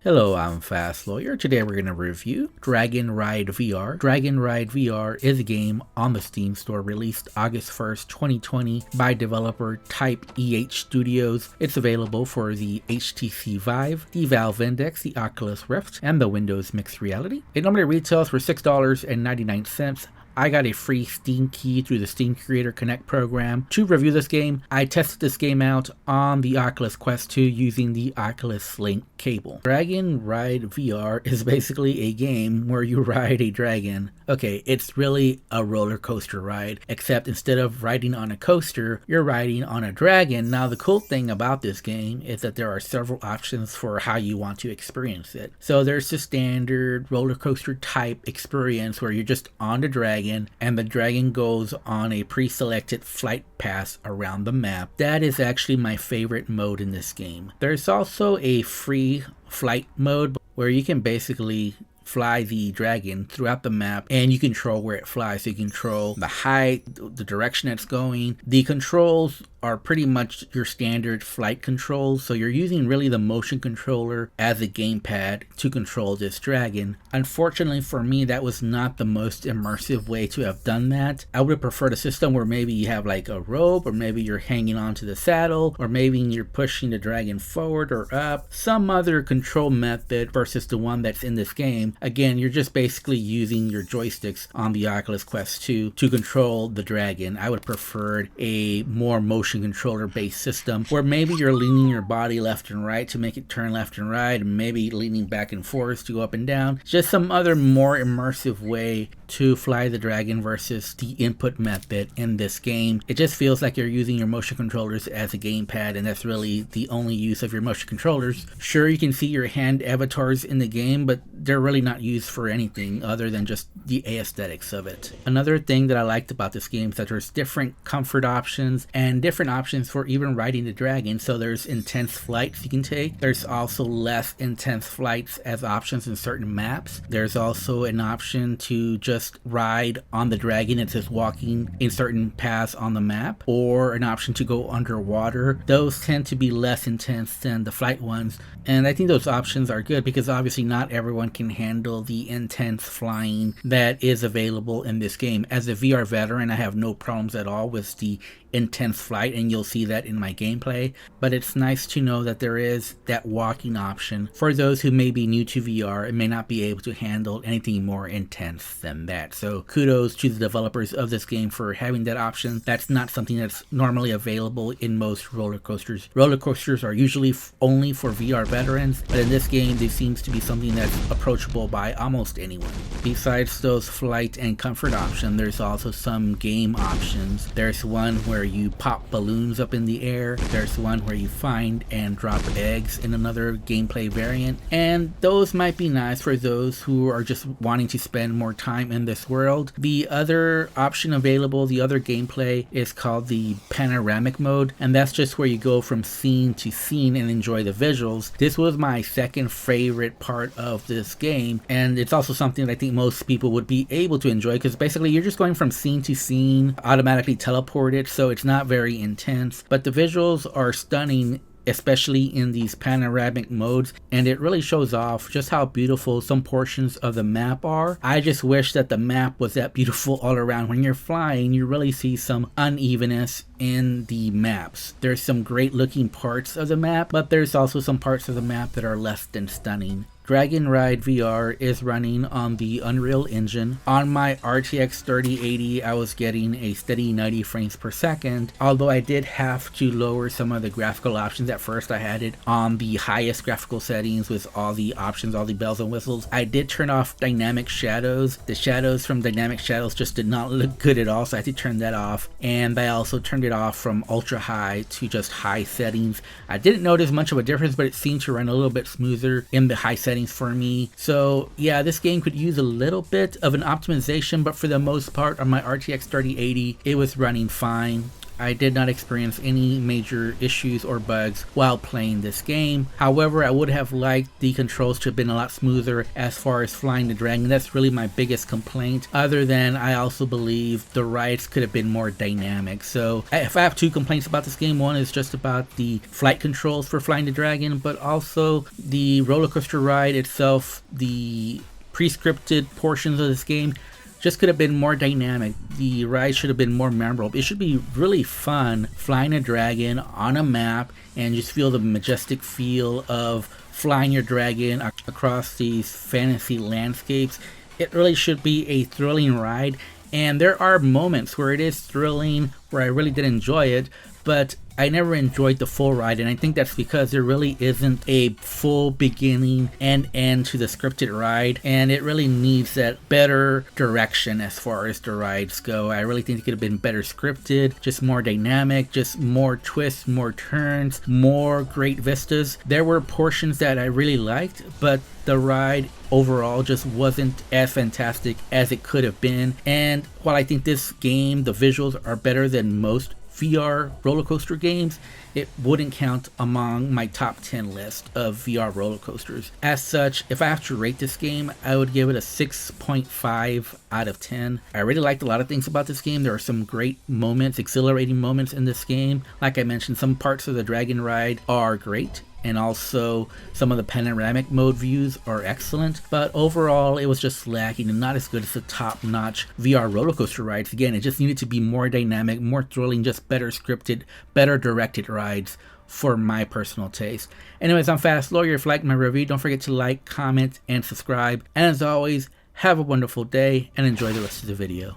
Hello, I'm Fast Lawyer. Today we're going to review DragonRide VR. DragonRide VR is a game on the Steam store released August 1st, 2020 by developer Type EH Studios. It's available for the HTC Vive, the Valve Index, the Oculus Rift, and the Windows Mixed Reality. It normally retails for $6.99. I got a free Steam key through the Steam Creator Connect program to review this game. I tested this game out on the Oculus Quest 2 using the Oculus Link cable. DragonRide VR is basically a game where you ride a dragon. Okay, it's really a roller coaster ride, except instead of riding on a coaster, you're riding on a dragon. Now, the cool thing about this game is that there are several options for how you want to experience it. So there's the standard roller coaster type experience where you're just on the dragon and the dragon goes on a pre-selected flight path around the map. That is actually my favorite mode in this game. There's also a free flight mode where you can basically fly the dragon throughout the map and you control where it flies. So you control the height, the direction it's going. The controls are pretty much your standard flight controls, so you're using really the motion controller as a gamepad to control this dragon. Unfortunately for me, that was not the most immersive way to have done that. I would have preferred a system where maybe you have like a rope, or maybe you're hanging onto the saddle, or maybe you're pushing the dragon forward or up, some other control method versus the one that's in this game. Again, you're just basically using your joysticks on the Oculus Quest 2 to control the dragon. I would have preferred a more motion controller based system where maybe you're leaning your body left and right to make it turn left and right, and maybe leaning back and forth to go up and down. Just some other more immersive way to fly the dragon versus the input method in this game. It just feels like you're using your motion controllers as a gamepad, and that's really the only use of your motion controllers. Sure, you can see your hand avatars in the game, but they're really not used for anything other than just the aesthetics of it. Another thing that I liked about this game is that there's different comfort options and different options for even riding the dragon. So there's intense flights you can take. There's also less intense flights as options in certain maps. There's also an option to just ride on the dragon. It's just walking in certain paths on the map, or an option to go underwater. Those tend to be less intense than the flight ones, and I think those options are good because obviously not everyone can handle the intense flying that is available in this game. As a VR veteran, I have no problems at all with the intense flight, and you'll see that in my gameplay, but it's nice to know that there is that walking option for those who may be new to VR and may not be able to handle anything more intense than that. So kudos to the developers of this game for having that option. That's not something that's normally available in most roller coasters. Roller coasters are usually only for VR veterans, but in this game there seems to be something that's approachable by almost anyone. Besides those flight and comfort options, there's also some game options. There's one where you pop balloons up in the air. There's one where you find and drop eggs in another gameplay variant, and those might be nice for those who are just wanting to spend more time in this world. The other option available, the other gameplay, is called the panoramic mode, and that's just where you go from scene to scene and enjoy the visuals. This was my second favorite part of this game, and it's also something that I think most people would be able to enjoy because basically you're just going from scene to scene, automatically teleported, so it's not very intense, but the visuals are stunning, especially in these panoramic modes, and it really shows off just how beautiful some portions of the map are. I just wish that the map was that beautiful all around. When you're flying, you really see some unevenness in the maps. There's some great looking parts of the map, but there's also some parts of the map that are less than stunning. DragonRide VR is running on the Unreal Engine. On my RTX 3080, I was getting a steady 90 frames per second, although I did have to lower some of the graphical options. At first I had it on the highest graphical settings with all the options, all the bells and whistles. I did turn off dynamic shadows. The shadows from dynamic shadows just did not look good at all, so I had to turn that off, and I also turned it off from ultra high to just high settings. I didn't notice much of a difference, but it seemed to run a little bit smoother in the high settings for me. So yeah, this game could use a little bit of an optimization, but for the most part on my RTX 3080 it was running fine. I did not experience any major issues or bugs while playing this game. However, I would have liked the controls to have been a lot smoother as far as flying the dragon. That's really my biggest complaint. Other than, I also believe the rides could have been more dynamic. So if I have two complaints about this game, one is just about the flight controls for flying the dragon, but also the roller coaster ride itself, the pre-scripted portions of this game just could have been more dynamic. The ride should have been more memorable. It should be really fun flying a dragon on a map and just feel the majestic feel of flying your dragon across these fantasy landscapes. It really should be a thrilling ride, and there are moments where it is thrilling, where I really did enjoy it, but I never enjoyed the full ride, and I think that's because there really isn't a full beginning and end to the scripted ride, and it really needs that better direction as far as the rides go. I really think it could have been better scripted, just more dynamic, just more twists, more turns, more great vistas. There were portions that I really liked, but the ride overall just wasn't as fantastic as it could have been. And while I think this game, the visuals are better than most VR roller coaster games, it wouldn't count among my top 10 list of VR roller coasters. As such, if I have to rate this game, I would give it a 6.5 out of 10. I really liked a lot of things about this game. There are some great moments, exhilarating moments in this game. Like I mentioned, some parts of the Dragon Ride are great, and also some of the panoramic mode views are excellent, but overall it was just lacking and not as good as the top-notch VR roller coaster rides. Again, it just needed to be more dynamic, more thrilling, just better scripted, better directed rides for my personal taste. Anyways, I'm Fast Lawyer. If you liked my review, don't forget to like, comment, and subscribe. And as always, have a wonderful day and enjoy the rest of the video.